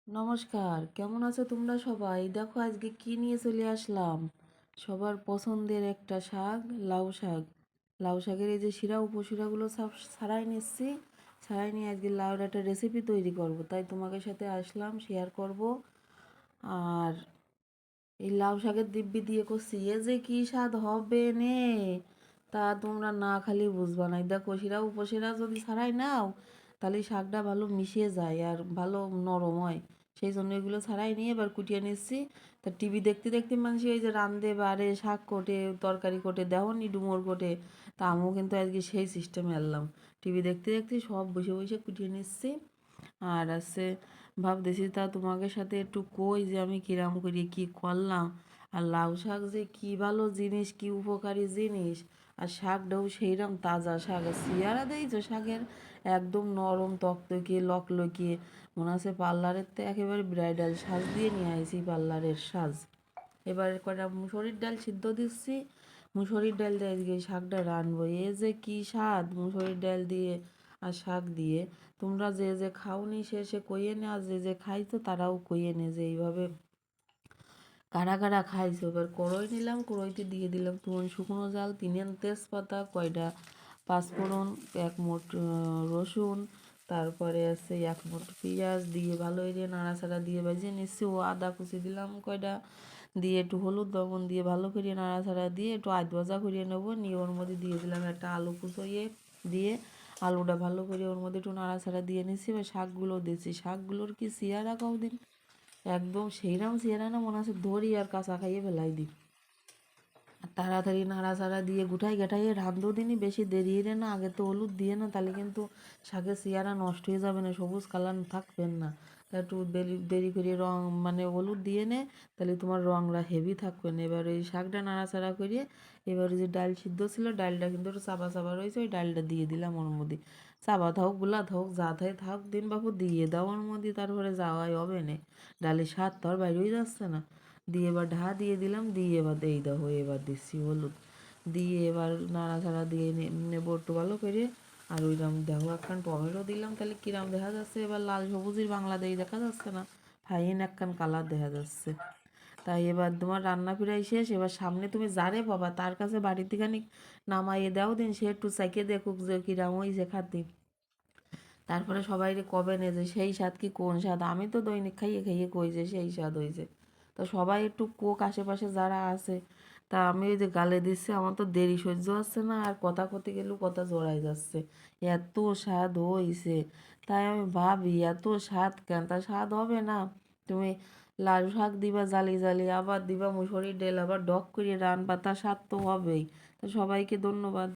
নমস্কার, কেমন আছো তোমরা সবাই? দেখো আজকে কি নিয়ে চলে আসলাম। সবার পছন্দের একটা শাক, লাউ শাক। লাউ শাকের এই যে শিরা উপশিরাগুলো সব ছাড়াই নিচ্ছি। ছাড়াই নিয়ে আজকে লাউর একটা রেসিপি তৈরি করব, তাই তোমাদের সাথে আসলাম, শেয়ার করব। আর এই লাউ শাকের দিব্যি দিয়ে করছি, এ যে কি স্বাদ হবে নে, তা তোমরা না খালি বুঝবা না। দেখো শিরা উপশিরা যদি ছাড়াই নাও, তাহলে শাকটা ভালো মিশিয়ে যায় আর ভালো নরম হয়। সেই জন্য এগুলো ছাড়াই নিয়ে এবার কুটিয়ে নিচ্ছি। তা টিভি দেখতে দেখতে মানুষ এই যে রান্ধে বাড়ে শাক কোটে, তরকারি কোটে, দেহ নি ডুমোর কোটে। তা আমিও কিন্তু আজকে সেই সিস্টেমে এলাম, টিভি দেখতে দেখতে সব বসে বসে কুটিয়ে নিচ্ছি। আর আছে ভাবতেছি তা তোমাদের সাথে একটু কই যে আমি কিরাম করি কি করলাম। আর লাউ শাক যে কি ভালো জিনিস, কি উপকারী জিনিস। আর শাকটাও সেইরকম তাজা শাক, আর সিয়ারা দেইছো শাকের, একদম নরম তকতকে লকলকে, মনে আছে পার্লারের তো একেবারে ব্রাইডাল সাজ দিয়ে নিয়ে আইছি, পার্লারের সাজ। এবার কটা মুসুরির ডাল সিদ্ধ দিচ্ছি, মুসুরির ডাল দিয়ে আজকে এই শাকটা রানবো। এ যে কি স্বাদ মুসুরির ডাল দিয়ে আর শাক দিয়ে। তোমরা যে যে খাওনি সে সে কইয়ে নে, আর যে যে খাইছো তারাও কইয়ে নে যে এইভাবে কারা কারা খাইছো। এবার কড়াই নিলাম, কড়াইতে দিয়ে দিলাম তোমার শুকনো জাল, তিন তেজপাতা, কয়টা পাঁচফোড়ন, এক মুঠ রসুন, তারপরে আছে এক মুঠ পেঁয়াজ দিয়ে ভালো করে নাড়াচাড়া দিয়ে ভেজে নিচ্ছি। ও আদা কুচি দিলাম কয়টা, দিয়ে একটু হলুদ লবণ দিয়ে ভালো করে নাড়াচাড়া দিয়ে একটু আধ ভাজা করিয়ে নেবো। নিয়ে ওর মধ্যে দিয়ে দিলাম একটা আলু কুচোইয়ে, দিয়ে আলুটা ভালো করে ওর মধ্যে একটু নাড়াচাড়া দিয়ে নিচ্ছি। এবার শাকগুলো দিচ্ছি, শাকগুলোর কি সিয়ারা কদিন একদম সেইরাম সিয়ারা না, মনে আছে ধরি আর কাঁচা খাইয়ে ফেলাই দিই। তাড়াতাড়ি নাড়াচাড়া দিয়ে গুঠাই গাঠাইয়ে রাঁধো দিনই, বেশি দেরি রে না, আগে তো হলুদ দিয়ে না, তাহলে কিন্তু শাকের চেয়ারা নষ্ট হয়ে যাবে না, সবুজ কালার থাকবেন না। তা একটু দেরি দেরি করে রং মানে হলুদ দিয়ে নে, তাহলে তোমার রংটা হেভি থাকবে না। এবার এই শাকটা নাড়াচাড়া করিয়ে এবার যে ডাল সিদ্ধ ছিল, ডালটা কিন্তু একটু চাপা চাপা রয়েছে, ওই ডালটা দিয়ে দিলাম ওর মধ্যে। চাপা থাক গুলা থাক যা থাকে থাক, দিন বাবু দিয়ে দাও ওর মধ্যে, তারপরে যাওয়াই হবে না। ডালের স্বাদ তো আর বাইরেই যাচ্ছে না। দিয়ে এবার দিয়ে দিলাম, দিয়ে এবার এই দেখো এবার দিচ্ছি হলুদ দিয়ে, এবার নাড়াচাড়া দিয়ে নেবো একটু ভালো করে। আর ওইরকম দেখো একখান টমেটো দিলাম, তাহলে কিরাম দেখা যাচ্ছে, এবার লাল সবুজের বাংলাদেশ দেখা যাচ্ছে না, ফাইন একখান কালার দেখা যাচ্ছে। তাই এবার তোমার রান্না ফিরাই শেষ, এবার সামনে তুমি যারে পাবা তার কাছে বাড়িতে খানিক নামাইয়ে দাও দিন, সে একটু চাইকে দেখুক যে কিরাম হয়েছে খাতি। তারপরে সবাই কবে নে যে সেই স্বাদ কি কোন স্বাদ, আমি তো দৈনিক খাইয়ে খাইয়ে কই যে সেই স্বাদ হয়েছে। তো সবাই একটু কোক আশেপাশে যারা আছে। তা আমি ওই যে গালে দিচ্ছি, আমার তো দেরি সহ্য হচ্ছে না, আর কথা করতে গেলেও কথা জড়াই যাচ্ছে, এত স্বাদ হয়েছে। তাই আমি ভাবি এত স্বাদ কেন, তা স্বাদ হবে না। তুমি লাল শাক দিবা জালি জালি, আবার দিবা মুসুরির ডাল, আবার ডক করে রানবা, তা স্বাদ তো হবেই। তো সবাইকে ধন্যবাদ।